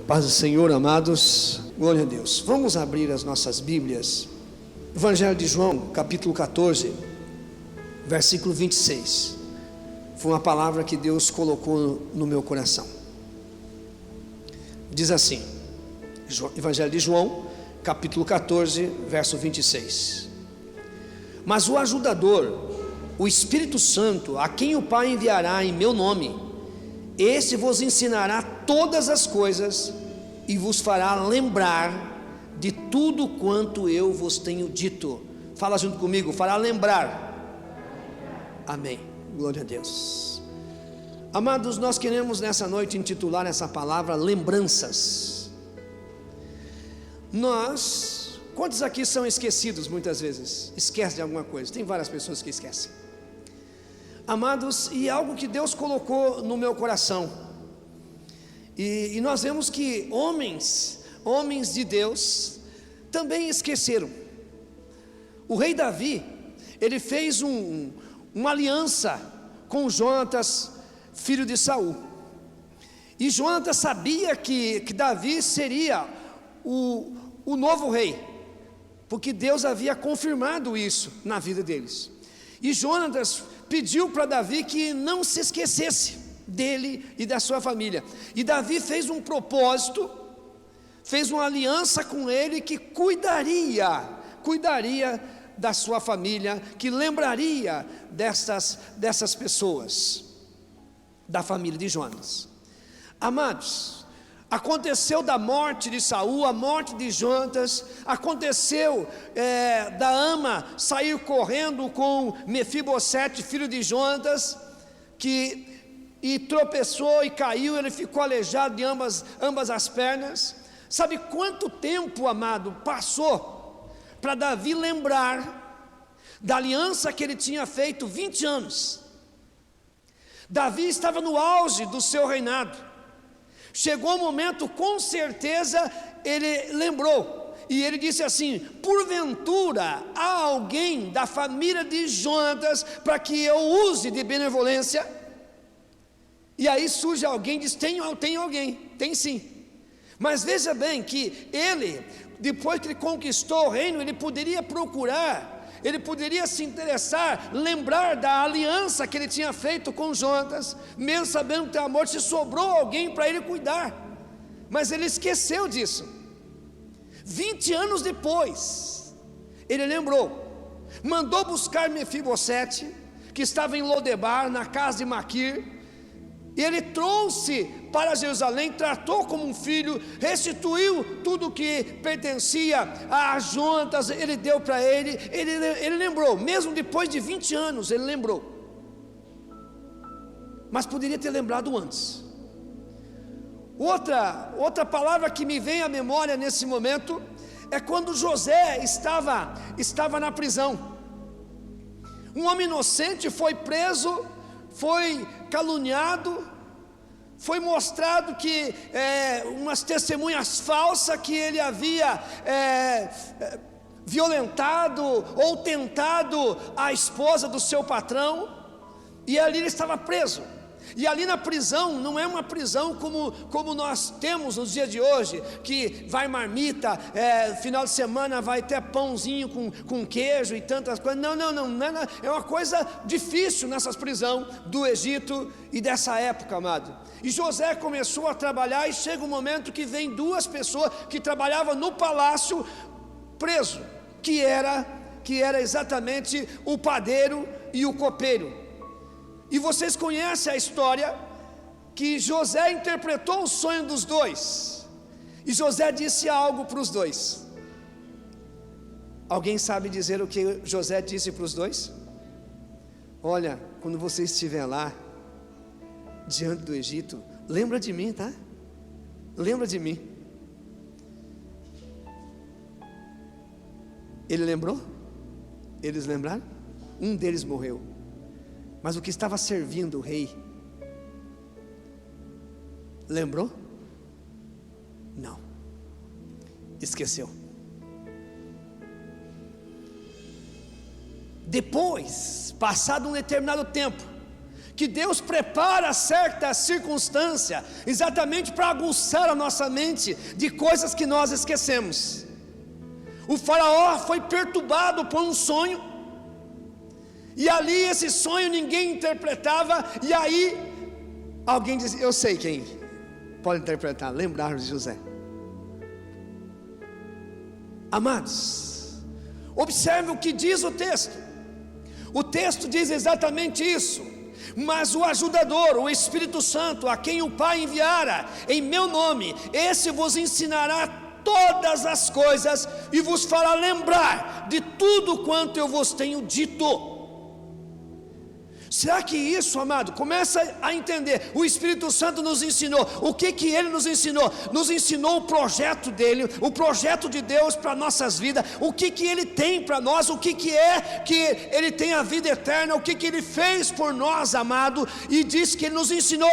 Paz do Senhor, amados, glória a Deus. Vamos abrir as nossas Bíblias. Evangelho de João, capítulo 14, versículo 26. Foi uma palavra que Deus colocou no meu coração. Diz assim, Evangelho de João, capítulo 14, verso 26. Mas o ajudador, o Espírito Santo, a quem o Pai enviará em meu nome, esse vos ensinará todas as coisas e vos fará lembrar de tudo quanto eu vos tenho dito. Fala junto comigo, fará lembrar. Amém, glória a Deus. Amados, nós queremos nessa noite intitular essa palavra lembranças. Quantos aqui são esquecidos muitas vezes? Esquece de alguma coisa, tem várias pessoas que esquecem. Amados, e algo que Deus colocou no meu coração, e nós vemos que homens de Deus também esqueceram. O rei Davi, ele fez uma aliança com Jonatas, filho de Saul, e Jonatas sabia que Davi seria o novo rei, porque Deus havia confirmado isso na vida deles. E Jonatas pediu para Davi que não se esquecesse dele e da sua família. E Davi fez um propósito, fez uma aliança com ele que cuidaria da sua família, que lembraria dessas pessoas, da família de Jonas. Amados, aconteceu da morte de Saul, a morte de Jonatas, aconteceu da ama sair correndo com Mefibosete, filho de Jonatas, e tropeçou e caiu, ele ficou aleijado de ambas as pernas. Sabe quanto tempo, amado, passou para Davi lembrar da aliança que ele tinha feito 20 anos? Davi estava no auge do seu reinado. Chegou o momento, com certeza, ele lembrou, e ele disse assim: porventura há alguém da família de Jonatas para que eu use de benevolência? E aí surge alguém e diz: tem alguém, tem sim. Mas veja bem que ele, depois que ele conquistou o reino, ele poderia procurar, ele poderia se interessar, lembrar da aliança que ele tinha feito com Jonatas, mesmo sabendo que tem amor, se sobrou alguém para ele cuidar, mas ele esqueceu disso. 20 anos depois, ele lembrou, mandou buscar Mefibosete, que estava em Lodebar, na casa de Maquir, e ele trouxe para Jerusalém, tratou como um filho, restituiu tudo que pertencia a Jonatas, ele deu para ele lembrou, mesmo depois de 20 anos, ele lembrou, mas poderia ter lembrado antes. Outra palavra que me vem à memória nesse momento, é quando José estava na prisão. Um homem inocente foi preso, foi caluniado, foi mostrado que umas testemunhas falsas que ele havia violentado ou tentado a esposa do seu patrão, e ali ele estava preso. E ali na prisão, não é uma prisão como nós temos nos dias de hoje, que vai marmita, final de semana vai ter pãozinho com queijo e tantas coisas. Não, é uma coisa difícil nessas prisões do Egito e dessa época, amado. E José começou a trabalhar, e chega um momento que vem duas pessoas que trabalhavam no palácio, preso, que era exatamente o padeiro e o copeiro. E vocês conhecem a história, que José interpretou o sonho dos dois, e José disse algo para os dois. Alguém sabe dizer o que José disse para os dois? Olha, quando você estiver lá, diante do Egito, lembra de mim, tá? Lembra de mim. Ele lembrou? Eles lembraram? Um deles morreu, mas o que estava servindo o rei, lembrou? Não, esqueceu. Depois, passado um determinado tempo, que Deus prepara certa circunstância exatamente para aguçar a nossa mente de coisas que nós esquecemos. O faraó foi perturbado por um sonho, e ali esse sonho ninguém interpretava, e aí alguém diz: eu sei quem pode interpretar. Lembraram de José. Amados, observe o que diz o texto. O texto diz exatamente isso: mas o ajudador, o Espírito Santo, a quem o Pai enviara em meu nome, esse vos ensinará todas as coisas e vos fará lembrar de tudo quanto eu vos tenho dito. Será que isso, amado, começa a entender? O Espírito Santo nos ensinou. O que Ele nos ensinou? Nos ensinou o projeto dEle, o projeto de Deus para nossas vidas. O que Ele tem para nós? O que é que Ele tem a vida eterna? O que Ele fez por nós, amado? E diz que Ele nos ensinou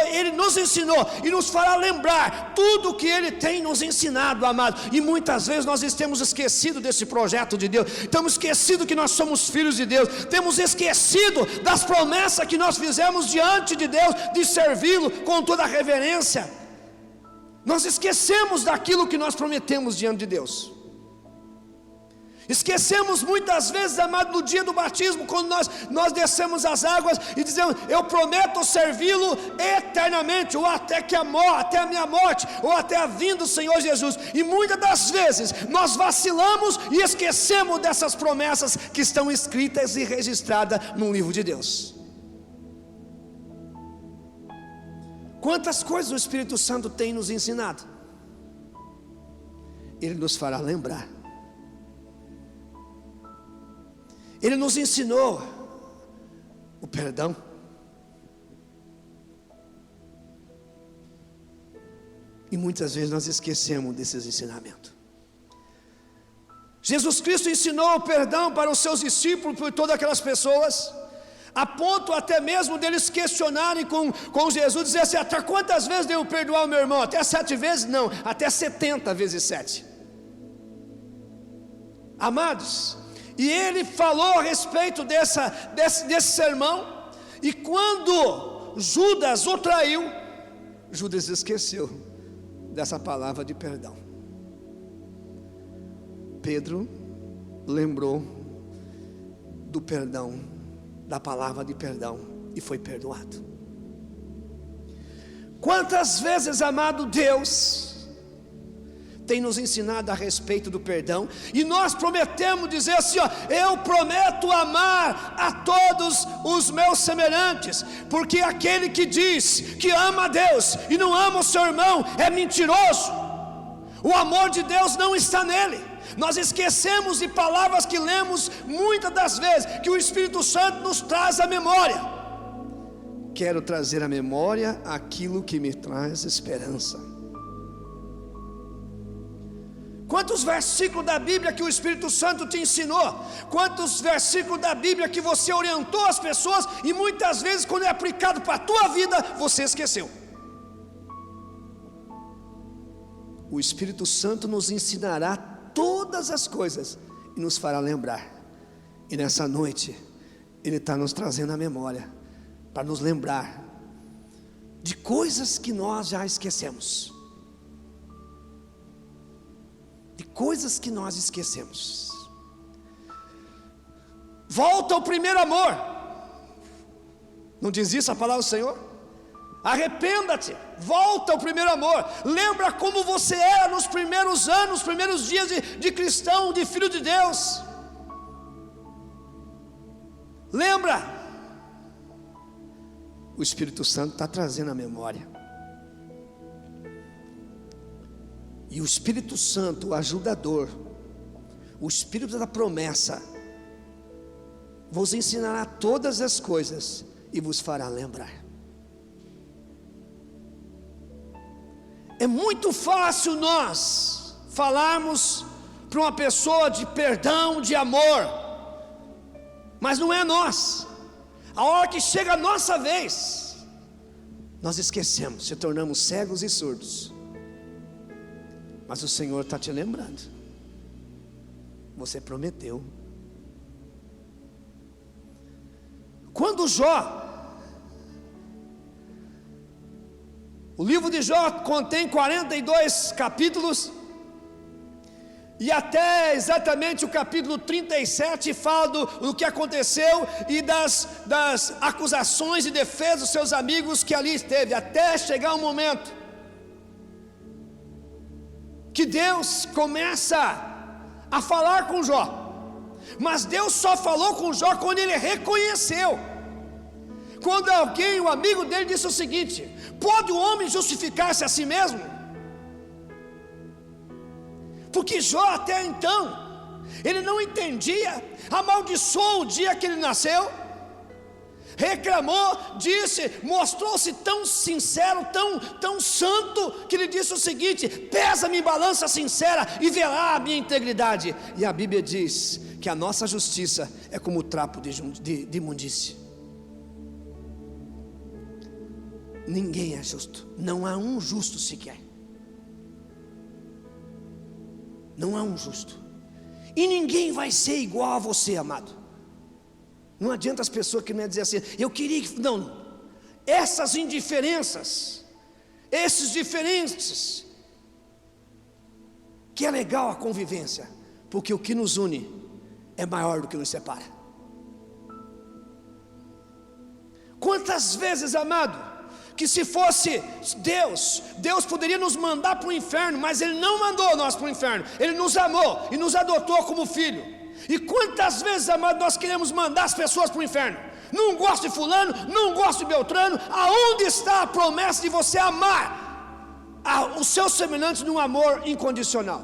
e nos fará lembrar tudo o que Ele tem nos ensinado, amado. E muitas vezes nós temos esquecido desse projeto de Deus. Estamos esquecidos que nós somos filhos de Deus. Temos esquecido das promessas que nós fizemos diante de Deus, de servi-lo com toda a reverência. Nós esquecemos daquilo que nós prometemos diante de Deus. Esquecemos muitas vezes, amado, no dia do batismo, quando nós descemos as águas e dizemos: eu prometo servi-lo eternamente, ou até a minha morte, ou até a vinda do Senhor Jesus. E muitas das vezes nós vacilamos e esquecemos dessas promessas que estão escritas e registradas no livro de Deus. Quantas coisas o Espírito Santo tem nos ensinado? Ele nos fará lembrar. Ele nos ensinou o perdão. E muitas vezes nós esquecemos desses ensinamentos. Jesus Cristo ensinou o perdão para os seus discípulos, por todas aquelas pessoas, a ponto até mesmo deles questionarem com Jesus, dizer assim: até quantas vezes devo perdoar o meu irmão? Até 7 vezes? Não, até 70 vezes 7. Amados, e ele falou a respeito desse sermão, e quando Judas o traiu, Judas esqueceu dessa palavra de perdão. Pedro lembrou do perdão, da palavra de perdão, e foi perdoado. Quantas vezes, amado, Deus tem nos ensinado a respeito do perdão, e nós prometemos dizer assim: eu prometo amar a todos os meus semelhantes, porque aquele que diz que ama a Deus e não ama o seu irmão é mentiroso. O amor de Deus não está nele. Nós esquecemos de palavras que lemos muitas das vezes, que o Espírito Santo nos traz à memória. Quero trazer à memória aquilo que me traz esperança. Quantos versículos da Bíblia que o Espírito Santo te ensinou? Quantos versículos da Bíblia que você orientou as pessoas, e muitas vezes quando é aplicado para a tua vida, você esqueceu. O Espírito Santo nos ensinará todas as coisas e nos fará lembrar. E nessa noite Ele está nos trazendo à memória, para nos lembrar de coisas que nós já esquecemos. De coisas que nós esquecemos. Volta ao primeiro amor. Não diz isso a palavra do Senhor? Arrependa-te, volta ao primeiro amor. Lembra como você era nos primeiros anos, nos primeiros dias de cristão, de filho de Deus. Lembra? O Espírito Santo está trazendo a memória. E o Espírito Santo, o ajudador, o Espírito da promessa, vos ensinará todas as coisas e vos fará lembrar. É muito fácil nós falarmos para uma pessoa de perdão, de amor, mas não é nós. A hora que chega a nossa vez, nós esquecemos, se tornamos cegos e surdos. Mas o Senhor está te lembrando. Você prometeu. Quando Jó O livro de Jó contém 42 capítulos, e até exatamente o capítulo 37 fala do que aconteceu e das acusações e defesas dos seus amigos que ali esteve, até chegar um momento que Deus começa a falar com Jó. Mas Deus só falou com Jó quando ele reconheceu. Quando alguém, o amigo dele, disse o seguinte: pode o homem justificar-se a si mesmo? Porque Jó até então, ele não entendia, amaldiçoou o dia que ele nasceu, reclamou, disse, mostrou-se tão sincero, tão santo, que ele disse o seguinte: pesa-me em balança sincera e verá a minha integridade. E a Bíblia diz que a nossa justiça é como o trapo de imundície. Ninguém é justo, não há um justo sequer. Não há um justo, e ninguém vai ser igual a você, amado. Não adianta as pessoas que me dizem assim: eu queria que... Não, essas indiferenças, esses diferentes, que é legal a convivência, porque o que nos une é maior do que nos separa. Quantas vezes, amado, que se fosse Deus poderia nos mandar para o inferno, mas Ele não mandou nós para o inferno. Ele nos amou e nos adotou como filho. E quantas vezes, amado, nós queremos mandar as pessoas para o inferno? Não gosto de fulano, não gosto de Beltrano. Aonde está a promessa de você amar os seus semelhantes num amor incondicional?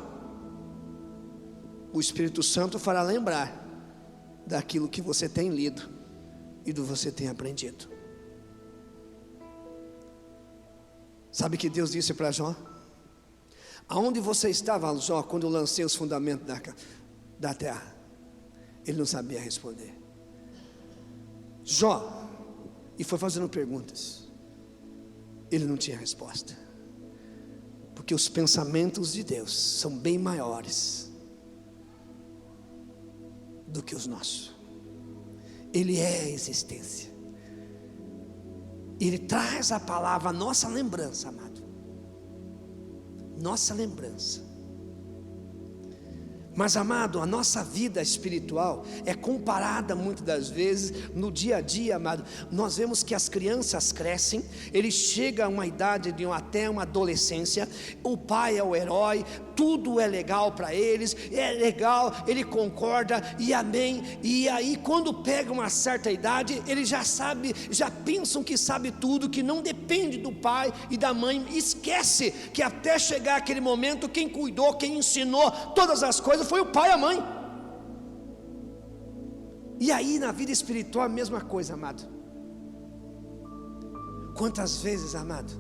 O Espírito Santo fará lembrar daquilo que você tem lido e do que você tem aprendido. Sabe que Deus disse para Jó? Aonde você estava, Jó, quando eu lancei os fundamentos da terra? Ele não sabia responder. Jó, e foi fazendo perguntas. Ele não tinha resposta, porque os pensamentos de Deus são bem maiores do que os nossos. Ele é a existência. Ele traz a palavra, a nossa lembrança, amado. Nossa lembrança. Mas, amado, a nossa vida espiritual é comparada muitas das vezes no dia a dia, amado. Nós vemos que as crianças crescem, eles chegam a uma idade de até uma adolescência. O pai é o herói, tudo é legal para eles, é legal, ele concorda e amém. E aí, quando pega uma certa idade, eles já pensam que sabe tudo, que não depende do pai e da mãe. Esquece que até chegar aquele momento, quem cuidou, quem ensinou todas as coisas foi o pai e a mãe. E aí na vida espiritual a mesma coisa, amado. Quantas vezes, amado,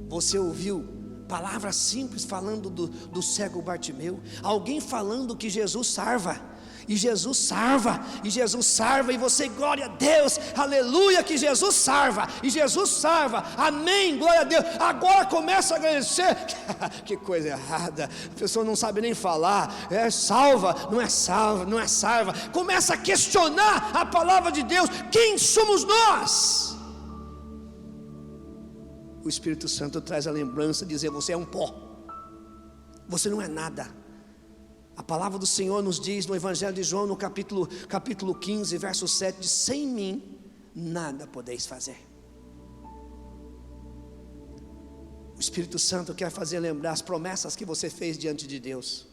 você ouviu palavras simples falando do cego Bartimeu, alguém falando que Jesus salva, e Jesus salva, e Jesus salva, e você, glória a Deus, aleluia, que Jesus salva, e Jesus salva, amém, glória a Deus. Agora começa a agradecer, que coisa errada, a pessoa não sabe nem falar, é salva, não é salva, não é salva, começa a questionar a palavra de Deus. Quem somos nós? O Espírito Santo traz a lembrança de dizer: você é um pó, você não é nada. A palavra do Senhor nos diz no Evangelho de João, no capítulo 15, verso 7, diz: sem mim nada podeis fazer. O Espírito Santo quer fazer lembrar as promessas que você fez diante de Deus,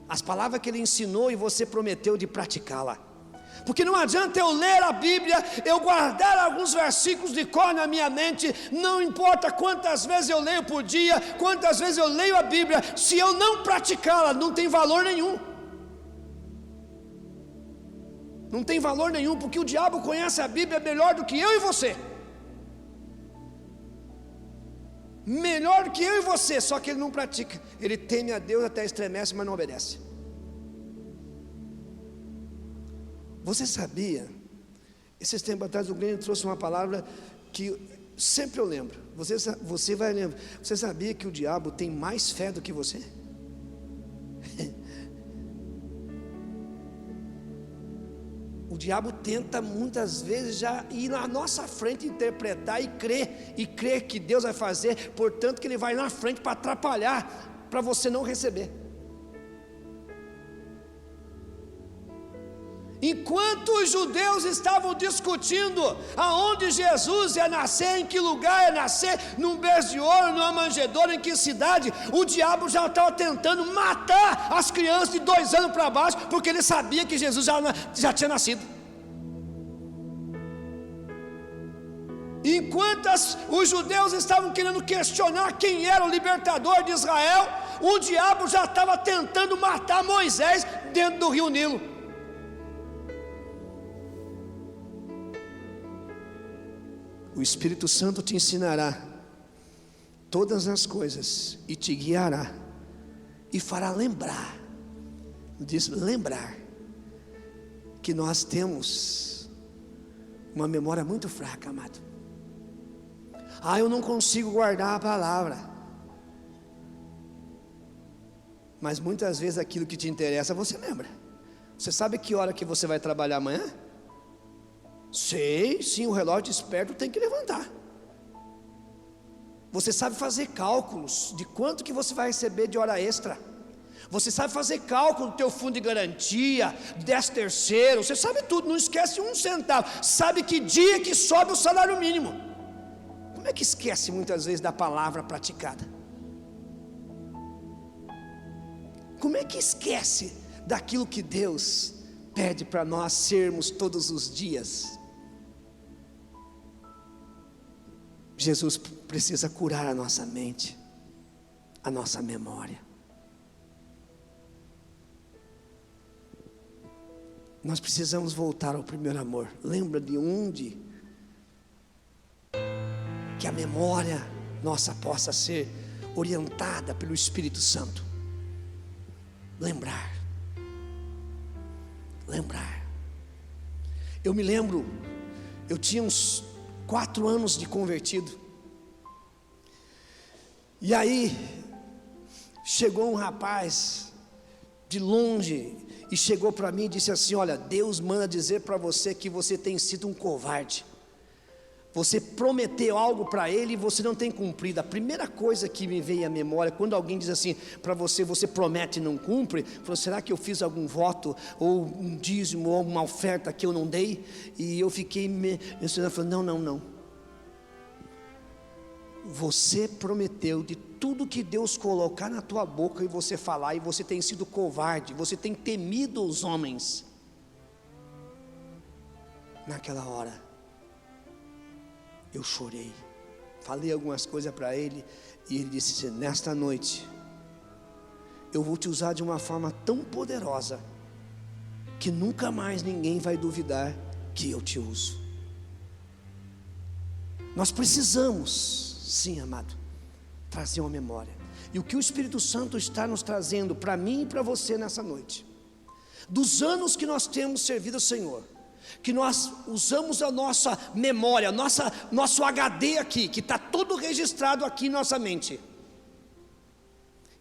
as palavras que Ele ensinou e você prometeu de praticá-la. Porque não adianta eu ler a Bíblia, eu guardar alguns versículos de cor na minha mente, não importa quantas vezes eu leio por dia, quantas vezes eu leio a Bíblia, se eu não praticá-la, não tem valor nenhum. Não tem valor nenhum, porque o diabo conhece a Bíblia melhor do que eu e você. Melhor do que eu e você, só que ele não pratica. Ele teme a Deus, até estremece, mas não obedece. Você sabia? Esses tempos atrás o Glenn trouxe uma palavra que sempre eu lembro. Você vai lembrar. Você sabia que o diabo tem mais fé do que você? diabo tenta muitas vezes já ir na nossa frente interpretar e crer que Deus vai fazer, portanto que ele vai na frente para atrapalhar, para você não receber. Enquanto os judeus estavam discutindo aonde Jesus ia nascer, em que lugar ia nascer, num berço de ouro, numa manjedoura, em que cidade, o diabo já estava tentando matar as crianças de 2 anos para baixo, porque ele sabia que Jesus já tinha nascido. Enquanto os judeus estavam querendo questionar quem era o libertador de Israel, o diabo já estava tentando matar Moisés dentro do rio Nilo. O Espírito Santo te ensinará todas as coisas e te guiará e fará lembrar, diz lembrar, que nós temos uma memória muito fraca, amado. Eu não consigo guardar a palavra. Mas muitas vezes aquilo que te interessa você lembra. Você sabe que hora que você vai trabalhar amanhã? Sei, sim, o relógio desperto tem que levantar. Você sabe fazer cálculos de quanto que você vai receber de hora extra. Você sabe fazer cálculo do teu fundo de garantia, 13º, você sabe tudo, não esquece um centavo. Sabe que dia que sobe o salário mínimo. Como é que esquece muitas vezes da palavra praticada? Como é que esquece daquilo que Deus pede para nós sermos todos os dias? Jesus precisa curar a nossa mente, a nossa memória. Nós precisamos voltar ao primeiro amor. Lembra de onde? Que a memória nossa possa ser orientada pelo Espírito Santo. Lembrar. Eu me lembro, eu tinha uns 4 anos de convertido. E aí chegou um rapaz de longe e chegou para mim e disse assim: olha, Deus manda dizer para você que você tem sido um covarde. Você prometeu algo para ele e você não tem cumprido. A primeira coisa que me veio à memória, quando alguém diz assim para você, você promete e não cumpre, falou: será que eu fiz algum voto, ou um dízimo, ou uma oferta que eu não dei? E eu fiquei falando: não. Você prometeu de tudo que Deus colocar na tua boca e você falar, e você tem sido covarde, você tem temido os homens. Naquela hora eu chorei, falei algumas coisas para ele, e ele disse: nesta noite eu vou te usar de uma forma tão poderosa que nunca mais ninguém vai duvidar que eu te uso. Nós precisamos, sim, amado, trazer uma memória. E o que o Espírito Santo está nos trazendo para mim e para você nessa noite, dos anos que nós temos servido ao Senhor, que nós usamos a nossa memória, nosso HD aqui, que está todo registrado aqui em nossa mente,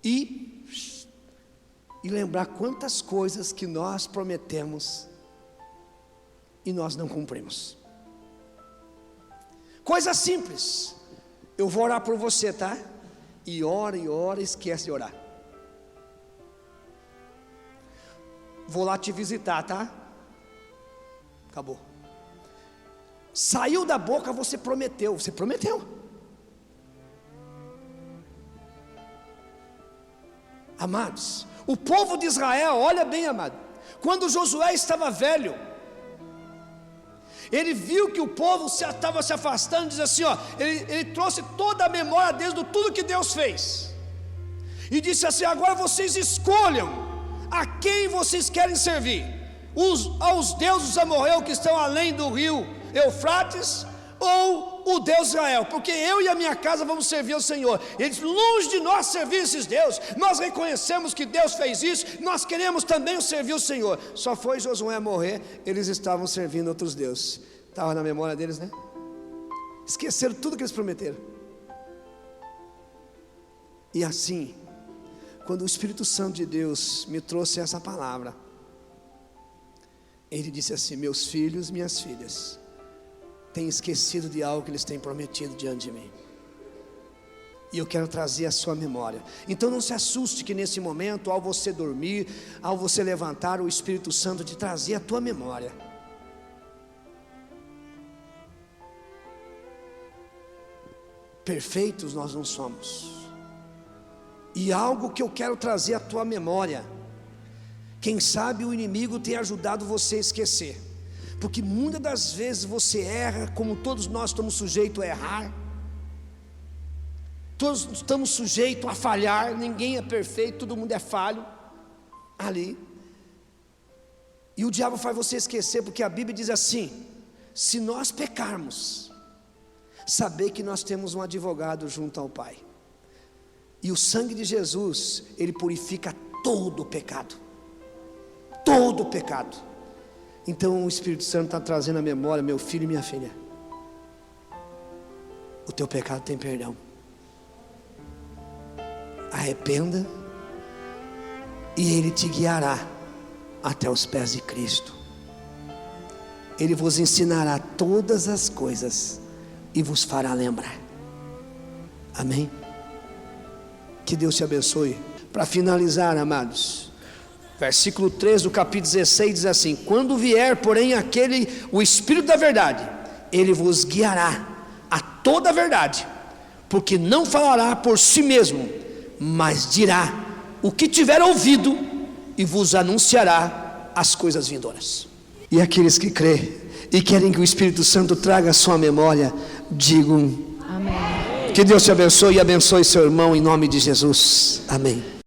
e lembrar quantas coisas que nós prometemos e nós não cumprimos. Coisa simples. Eu vou orar por você, tá? E ora, esquece de orar. Vou lá te visitar, tá? Acabou. Saiu da boca, você prometeu. Amados, o povo de Israel, olha bem, amado, quando Josué estava velho, ele viu que o povo estava se afastando, diz assim, ele trouxe toda a memória deles de tudo que Deus fez, e disse assim: agora vocês escolham a quem vocês querem servir, aos deuses amorreus que estão além do rio Eufrates, ou o Deus de Israel, porque eu e a minha casa vamos servir ao Senhor. Eles, longe de nós servir esses deuses, nós reconhecemos que Deus fez isso, nós queremos também servir o Senhor. Só foi Josué morrer, eles estavam servindo outros deuses. Estava na memória deles, né? Esqueceram tudo que eles prometeram. E assim, quando o Espírito Santo de Deus me trouxe essa palavra, Ele disse assim: meus filhos, minhas filhas, têm esquecido de algo que eles têm prometido diante de mim, e eu quero trazer a sua memória. Então não se assuste que nesse momento, ao você dormir, ao você levantar, o Espírito Santo te trazer a tua memória. Perfeitos nós não somos, e algo que eu quero trazer à tua memória, quem sabe o inimigo tem ajudado você a esquecer, porque muitas das vezes você erra, como todos nós estamos sujeitos a errar, todos estamos sujeitos a falhar, ninguém é perfeito, todo mundo é falho ali, e o diabo faz você esquecer, porque a Bíblia diz assim: se nós pecarmos, saber que nós temos um advogado junto ao Pai, e o sangue de Jesus, ele purifica todo o pecado, todo o pecado. Então o Espírito Santo está trazendo a memória: meu filho e minha filha, o teu pecado tem perdão, arrependa, e Ele te guiará até os pés de Cristo. Ele vos ensinará todas as coisas e vos fará lembrar. Amém? Que Deus te abençoe. Para finalizar, amados, versículo 3 do capítulo 16 diz assim: quando vier, porém, o Espírito da verdade, Ele vos guiará a toda a verdade, porque não falará por si mesmo, mas dirá o que tiver ouvido, e vos anunciará as coisas vindouras. E aqueles que crêem e querem que o Espírito Santo traga a sua memória, digam amém. Que Deus te abençoe e abençoe seu irmão em nome de Jesus. Amém.